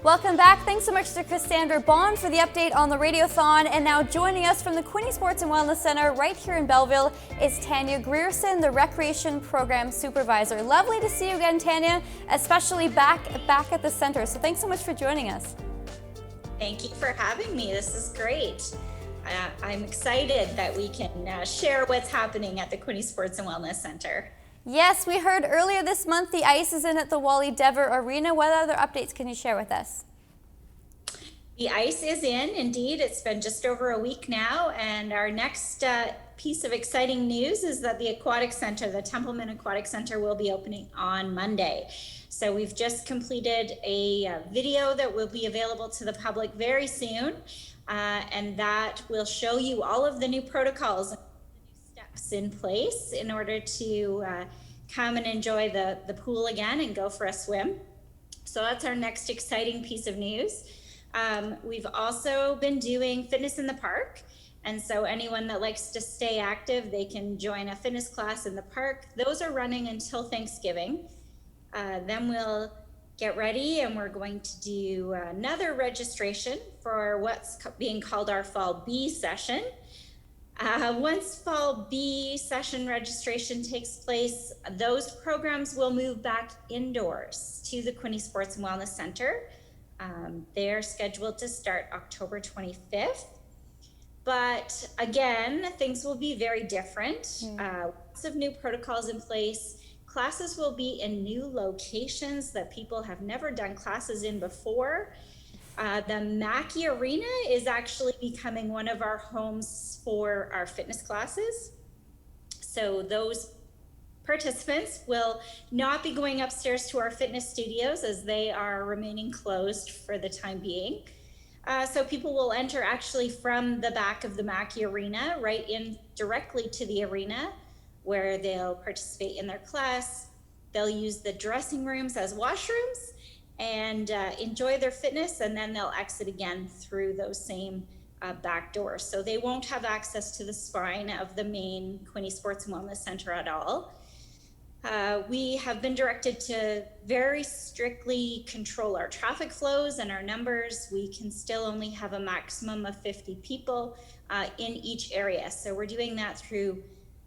Welcome back. Thanks so much to Cassandra Bond for the update on the Radiothon. And now joining us from the Quinte Sports and Wellness Center right here in Belleville is Tanya Greirson, the Recreation Program Supervisor. Lovely to see you again, Tanya, especially back at the center. So thanks so much for joining us. Thank you for having me. This is great. I'm excited that we can share what's happening at the Quinte Sports and Wellness Center. Yes, we heard earlier this month the ice is in at the Wally Dever Arena. What other updates can you share with us? The ice is in, indeed. It's been just over a week now, and our next piece of exciting news is that the Aquatic Center, the Templeman Aquatic Center, will be opening on Monday. So we've just completed a video that will be available to the public very soon, and that will show you all of the new protocols and steps in place in order to come and enjoy the pool again and go for a swim. So that's our next exciting piece of news. We've also been doing fitness in the park. And so anyone that likes to stay active, they can join a fitness class in the park. Those are running until Thanksgiving. Then we'll get ready and we're going to do another registration for what's being called our Fall B session. Once Fall B session registration takes place, those programs will move back indoors to the Quinte Sports and Wellness Center. They're scheduled to start October 25th. But again, things will be very different. Lots of new protocols in place. Classes will be in new locations that people have never done classes in before. The Mackey Arena is actually becoming one of our homes for our fitness classes. So those participants will not be going upstairs to our fitness studios as they are remaining closed for the time being. So people will enter actually from the back of the Mackey Arena right in directly to the arena where they'll participate in their class. They'll use the dressing rooms as washrooms and enjoy their fitness, and then they'll exit again through those same back doors. So they won't have access to the spine of the main Quinte Sports and Wellness Center at all. We have been directed to very strictly control our traffic flows and our numbers. We can still only have a maximum of 50 people in each area. So we're doing that through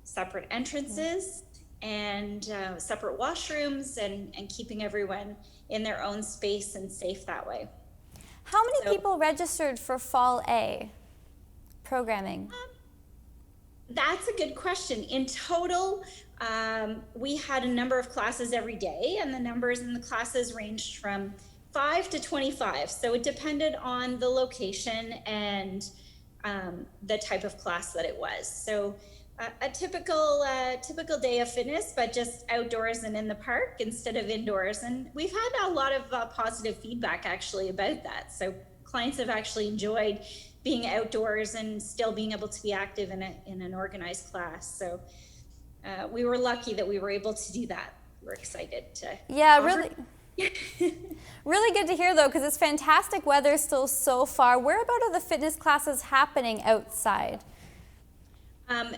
separate entrances and separate washrooms and keeping everyone in their own space and safe that way. How many people registered for Fall A programming? That's a good question. In total, we had a number of classes every day, and the numbers in the classes ranged from 5 to 25. So it depended on the location and the type of class that it was. So a typical day of fitness, but just outdoors and in the park instead of indoors. And we've had a lot of positive feedback actually about that. So clients have actually enjoyed being outdoors and still being able to be active in an organized class. So we were lucky that we were able to do that. We're excited to really really good to hear though, because it's fantastic weather still so far. Whereabout are the fitness classes happening outside?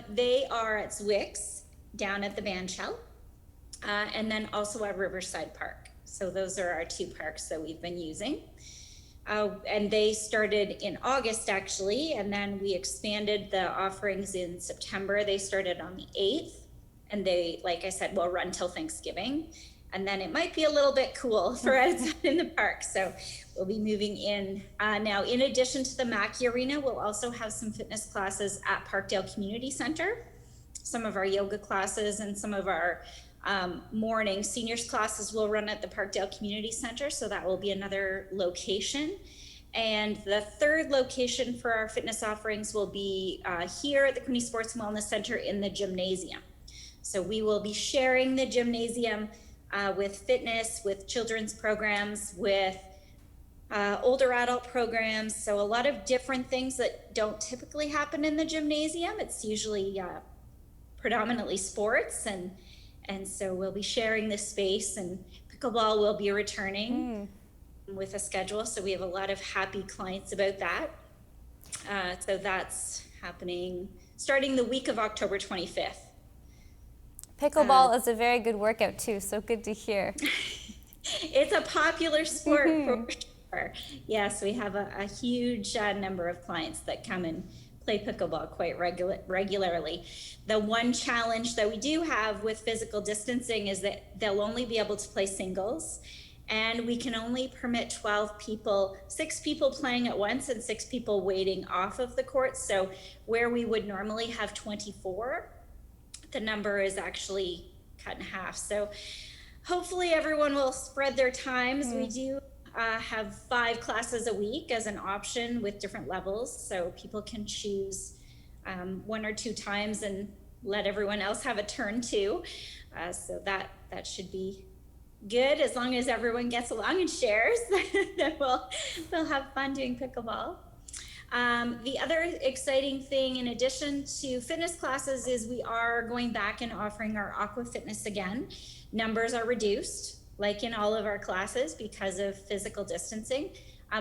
They are at Zwix down at the band shell, and then also at Riverside Park. So those are our two parks that we've been using. And they started in August actually, and then we expanded the offerings in September. They started on the 8th, and they, like I said, will run till Thanksgiving. And then it might be a little bit cool for outside in the park. So we'll be moving in. Now, in addition to the Mackey Arena, we'll also have some fitness classes at Parkdale Community Center. Some of our yoga classes and some of our morning seniors classes will run at the Parkdale Community Center. So that will be another location. And the third location for our fitness offerings will be here at the Quinte Sports and Wellness Center in the gymnasium. So we will be sharing the gymnasium with fitness, with children's programs, with older adult programs. So a lot of different things that don't typically happen in the gymnasium. It's usually predominantly sports, and so we'll be sharing this space, and pickleball will be returning with a schedule. So we have a lot of happy clients about that. So that's happening starting the week of October 25th. Pickleball is a very good workout too, so good to hear. It's a popular sport for Yes, we have a huge number of clients that come and play pickleball quite regularly. The one challenge that we do have with physical distancing is that they'll only be able to play singles, and we can only permit 12 people, 6 people playing at once and 6 people waiting off of the court. So where we would normally have 24, the number is actually cut in half. So hopefully everyone will spread their times. We do have 5 classes a week as an option with different levels, so people can choose 1 or 2 times and let everyone else have a turn too. So that should be good, as long as everyone gets along and shares. Then we'll have fun doing pickleball. The other exciting thing, in addition to fitness classes, is we are going back and offering our Aqua Fitness again. Numbers are reduced, like in all of our classes, because of physical distancing,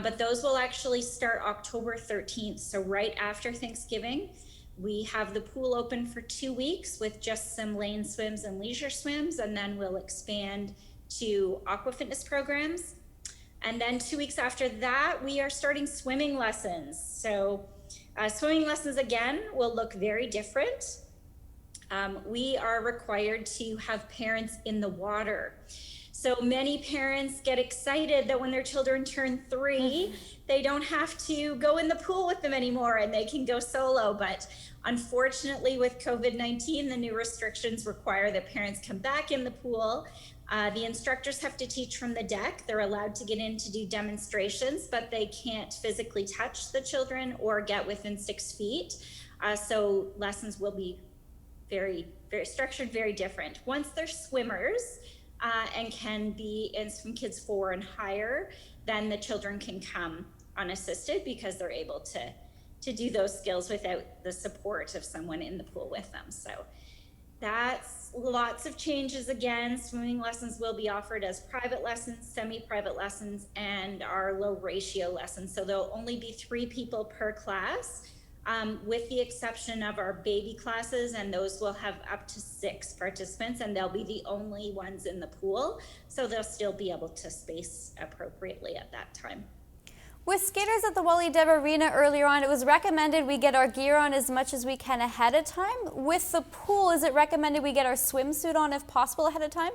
but those will actually start October 13th, so right after Thanksgiving. We have the pool open for 2 weeks with just some lane swims and leisure swims, and then we'll expand to Aqua Fitness programs. And then 2 weeks after that, we are starting swimming lessons. So swimming lessons, again, will look very different. We are required to have parents in the water. So many parents get excited that when their children turn 3, they don't have to go in the pool with them anymore and they can go solo. But unfortunately, with COVID-19, the new restrictions require that parents come back in the pool. The instructors have to teach from the deck. They're allowed to get in to do demonstrations, but they can't physically touch the children or get within 6 feet. So lessons will be very, very structured, very different. Once they're swimmers and can be in swim kids 4 and higher, then the children can come unassisted because they're able to do those skills without the support of someone in the pool with them. So that's lots of changes. Again, swimming lessons will be offered as private lessons, semi-private lessons, and our low ratio lessons. So there'll only be 3 people per class, with the exception of our baby classes, and those will have up to 6 participants, and they'll be the only ones in the pool. So they'll still be able to space appropriately at that time. With skaters at the Wally Deb Arena earlier on, it was recommended we get our gear on as much as we can ahead of time. With the pool, is it recommended we get our swimsuit on if possible ahead of time?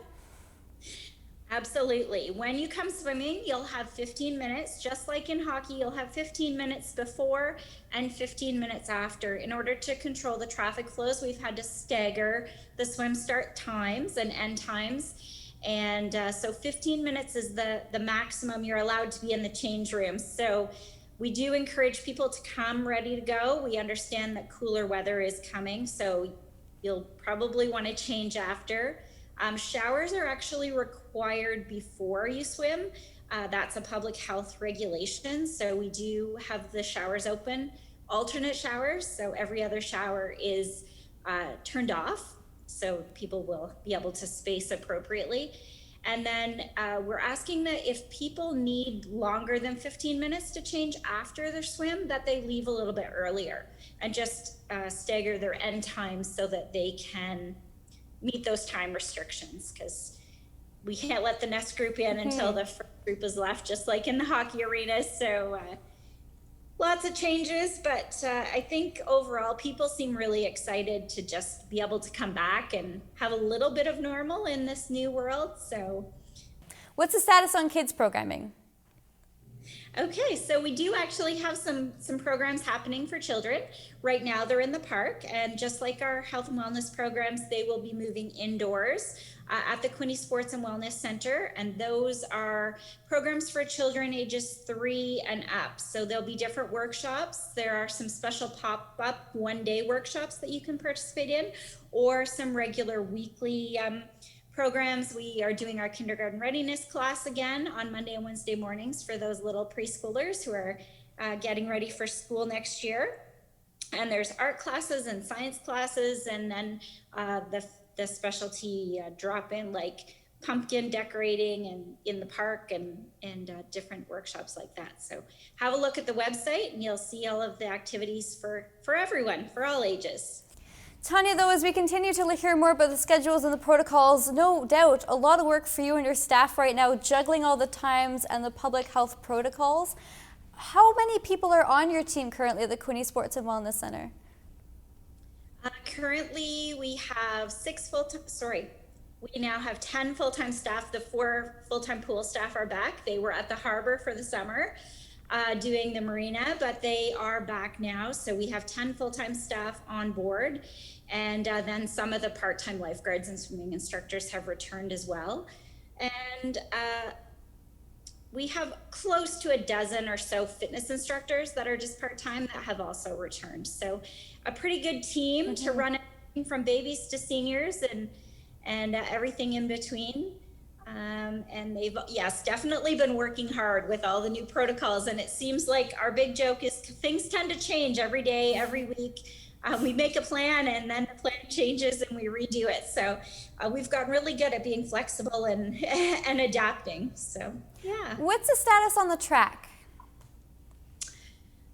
Absolutely. When you come swimming, you'll have 15 minutes, just like in hockey, you'll have 15 minutes before and 15 minutes after. In order to control the traffic flows, we've had to stagger the swim start times and end times. And so 15 minutes is the maximum you're allowed to be in the change room. So we do encourage people to come ready to go. We understand that cooler weather is coming, so you'll probably want to change after. Showers are actually required before you swim. That's a public health regulation. So we do have the showers open, alternate showers. So every other shower is turned off, so people will be able to space appropriately. And then we're asking that if people need longer than 15 minutes to change after their swim, that they leave a little bit earlier and just stagger their end times so that they can meet those time restrictions, because we can't let the next group in until the first group is left, just like in the hockey arena. So lots of changes, but I think overall people seem really excited to just be able to come back and have a little bit of normal in this new world. So what's the status on kids programming? Okay, so we do actually have some programs happening for children. Right now they're in the park, and just like our health and wellness programs, they will be moving indoors at the Quinte Sports and Wellness Center, and those are programs for children ages 3 and up. So there'll be different workshops. There are some special pop-up one-day workshops that you can participate in, or some regular weekly programs. We are doing our kindergarten readiness class again on Monday and Wednesday mornings for those little preschoolers who are getting ready for school next year. And there's art classes and science classes, and then the specialty drop-in, like pumpkin decorating and in the park and different workshops like that. So have a look at the website and you'll see all of the activities for everyone, for all ages. Tanya, though, as we continue to hear more about the schedules and the protocols, no doubt a lot of work for you and your staff right now, juggling all the times and the public health protocols. How many people are on your team currently at the Quinte Sports and Wellness Center? Currently, we have we now have 10 full-time staff. The 4 full-time pool staff are back. They were at the harbor for the summer doing the marina, but they are back now. So we have 10 full-time staff on board. And then some of the part-time lifeguards and swimming instructors have returned as well. And we have close to a dozen or so fitness instructors that are just part-time that have also returned. So a pretty good team to run everything from babies to seniors and everything in between. And they've, yes, definitely been working hard with all the new protocols. And it seems like our big joke is things tend to change every day, every week. We make a plan and then the plan changes and we redo it. So we've gotten really good at being flexible and adapting. So, yeah. What's the status on the track?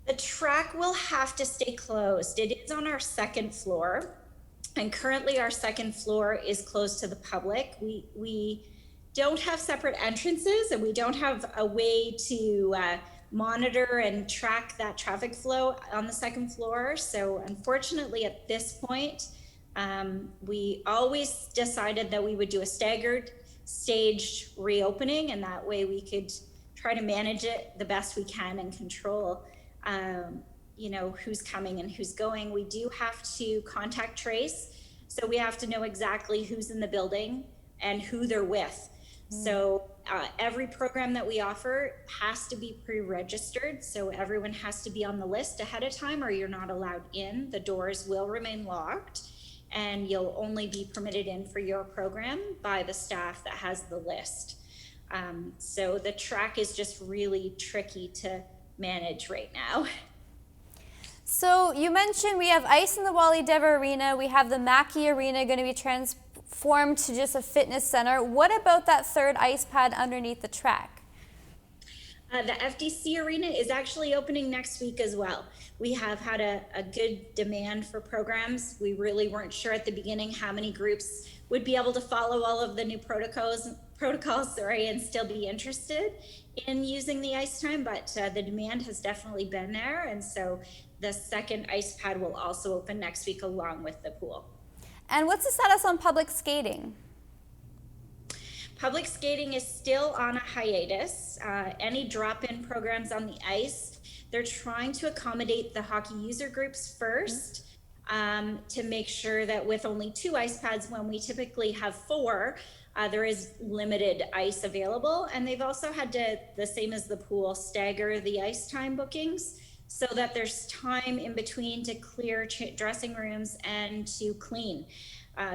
The track will have to stay closed. It is on our 2nd floor. And currently our 2nd floor is closed to the public. We don't have separate entrances and we don't have a way to monitor and track that traffic flow on the 2nd floor. So unfortunately at this point, we always decided that we would do a staggered staged reopening, and that way we could try to manage it the best we can and control who's coming and who's going. We do have to contact trace, so we have to know exactly who's in the building and who they're with. So every program that we offer has to be pre-registered, so everyone has to be on the list ahead of time or you're not allowed in. The doors will remain locked and you'll only be permitted in for your program by the staff that has the list. So the track is just really tricky to manage right now. So you mentioned we have ice in the Wally Dever Arena. We have the Mackey Arena going to be transformed to just a fitness center. What about that 3rd ice pad underneath the track? The FDC Arena is actually opening next week as well. We have had a good demand for programs. We really weren't sure at the beginning how many groups would be able to follow all of the new protocols, and still be interested in using the ice time, but the demand has definitely been there. And so the 2nd ice pad will also open next week along with the pool. And what's the status on public skating? Public skating is still on a hiatus. Any drop-in programs on the ice, they're trying to accommodate the hockey user groups first to make sure that with only 2 ice pads when we typically have 4, there is limited ice available. And they've also had to, the same as the pool, stagger the ice time bookings so that there's time in between to clear dressing rooms and to clean.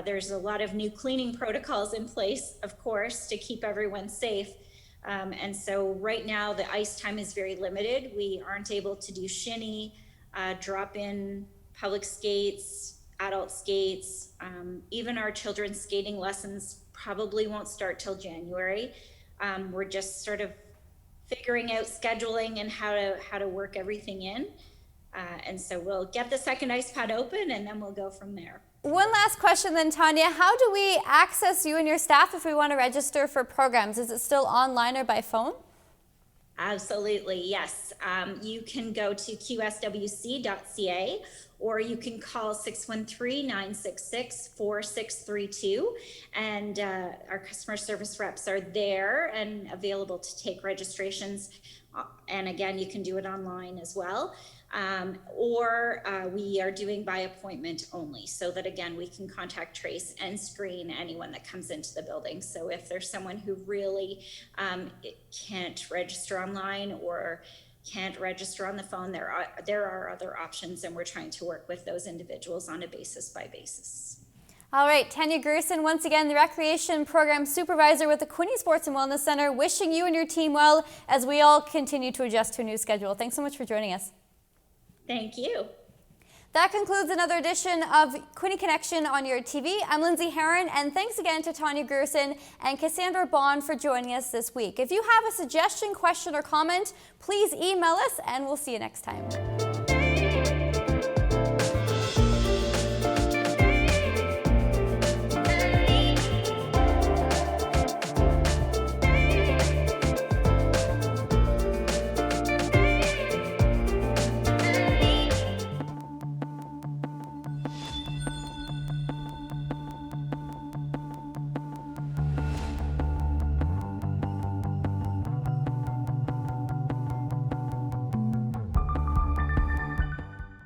There's a lot of new cleaning protocols in place, of course, to keep everyone safe. And so right now the ice time is very limited. We aren't able to do shinny, drop-in public skates, adult skates. Even our children's skating lessons probably won't start till January. We're just sort of figuring out scheduling and how to work everything in. And so we'll get the 2nd ice pad open and then we'll go from there. One last question then, Tanya. How do we access you and your staff if we want to register for programs? Is it still online or by phone? Absolutely, yes. You can go to QSWC.ca or you can call 613-966-4632 and our customer service reps are there and available to take registrations. And again, you can do it online as well. Or we are doing by appointment only, so that again, we can contact trace and screen anyone that comes into the building. So if there's someone who really can't register online or can't register on the phone, there are other options, and we're trying to work with those individuals on a basis by basis. All right, Tanya Greirson, once again, the Recreation Program Supervisor with the Quinte Sports and Wellness Center, wishing you and your team well as we all continue to adjust to a new schedule. Thanks so much for joining us. Thank you. That concludes another edition of Quinte Connection on your TV. I'm Lindsey Heron, and thanks again to Tanya Greirson and Cassandra Bond for joining us this week. If you have a suggestion, question, or comment, please email us, and we'll see you next time.